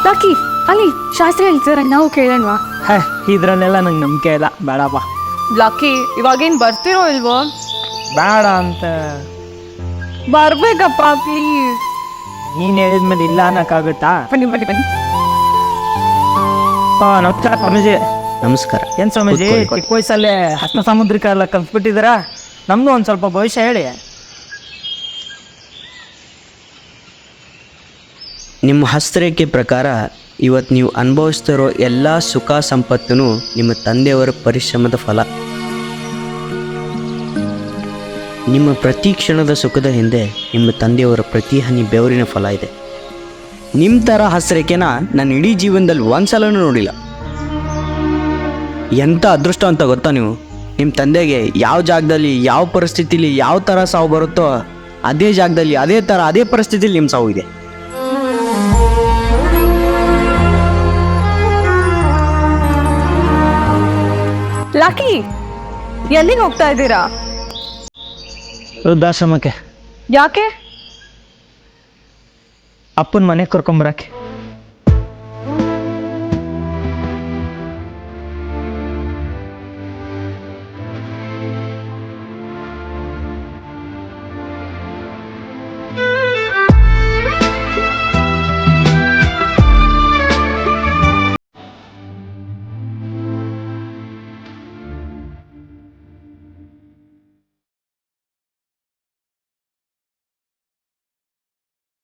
Lucky ಅಲ್ಲಿ ಶಾಸ್ತ್ರ ಹೇಳ್ತಾರೆ ನಾವು ಕೇಳೋಣವಾ? ಹೇ, ಇದ್ರಲ್ಲೆಲ್ಲ ನಂಗೆ ನಂಬಿಕೆ ಇಲ್ಲ, ಬೇಡಪ್ಪ. ಲಕ್ಕಿ ಇವಾಗೇನು ಬರ್ತಿರೋ ಇಲ್ವೋ? ಬೇಡ ಅಂತ ಬರ್ಬೇಕಪ್ಪ ಪ್ಲೀಸ್. ನೀನು ಹೇಳಿದ್ಮೇಲೆ ಇಲ್ಲ ಅನ್ನೋಕ್ಕಾಗುತ್ತಾ? ಬನ್ನಿ ಬನ್ನಿ ಬನ್ನಿ. ನಮಸ್ಕಾರ ಸ್ವಾಮೀಜಿ. ನಮಸ್ಕಾರ. ಏನು ಸ್ವಾಮೀಜಿ, ಕೂತ್ಕೊಳ್ಳಿ. ಚಿಕ್ಕ ವಯಸ್ಸಲ್ಲೇ ಹಸ್ತ ಸಾಮುದ್ರಿಕ ಎಲ್ಲ ಕಲ್ಸ್ಬಿಟ್ಟಿದ್ದೀರಾ? ನಮ್ಮದು ಒಂದು ಸ್ವಲ್ಪ ಭವಿಷ್ಯ ಹೇಳಿ. ನಿಮ್ಮ ಹಸ್ತರೇಖೆ ಪ್ರಕಾರ ಇವತ್ತು ನೀವು ಅನುಭವಿಸ್ತಿರೋ ಎಲ್ಲ ಸುಖ ಸಂಪತ್ತೂ ನಿಮ್ಮ ತಂದೆಯವರ ಪರಿಶ್ರಮದ ಫಲ. ನಿಮ್ಮ ಪ್ರತಿ ಕ್ಷಣದ ಸುಖದ ಹಿಂದೆ ನಿಮ್ಮ ತಂದೆಯವರ ಪ್ರತಿ ಹನಿ ಬೆವರಿನ ಫಲ ಇದೆ. ನಿಮ್ಮ ಥರ ಹಸ್ತರೇಖೆನ ನಾನು ಇಡೀ ಜೀವನದಲ್ಲಿ ಒಂದ್ಸಲನೂ ನೋಡಿಲ್ಲ. ಎಂಥ ಅದೃಷ್ಟ ಅಂತ ಗೊತ್ತಾ ನೀವು? ನಿಮ್ಮ ತಂದೆಗೆ ಯಾವ ಜಾಗದಲ್ಲಿ ಯಾವ ಪರಿಸ್ಥಿತಿಲಿ ಯಾವ ಥರ ಸಾವು ಬರುತ್ತೋ ಅದೇ ಜಾಗದಲ್ಲಿ ಅದೇ ಥರ ಅದೇ ಪರಿಸ್ಥಿತಿಲಿ ನಿಮ್ಮ ಸಾವು ಇದೆ. ಲಕ್ಕಿ ಎಲ್ಲಿಗೆ ಹೋಗ್ತಾ ಇದ್ದೀರಾ? ವೃದ್ಧಾಶ್ರಮಕ್ಕೆ. ಯಾಕೆ? ಅಪ್ಪನ ಮನೆಗೆ ಕರ್ಕೊಂಬರಕ್ಕೆ.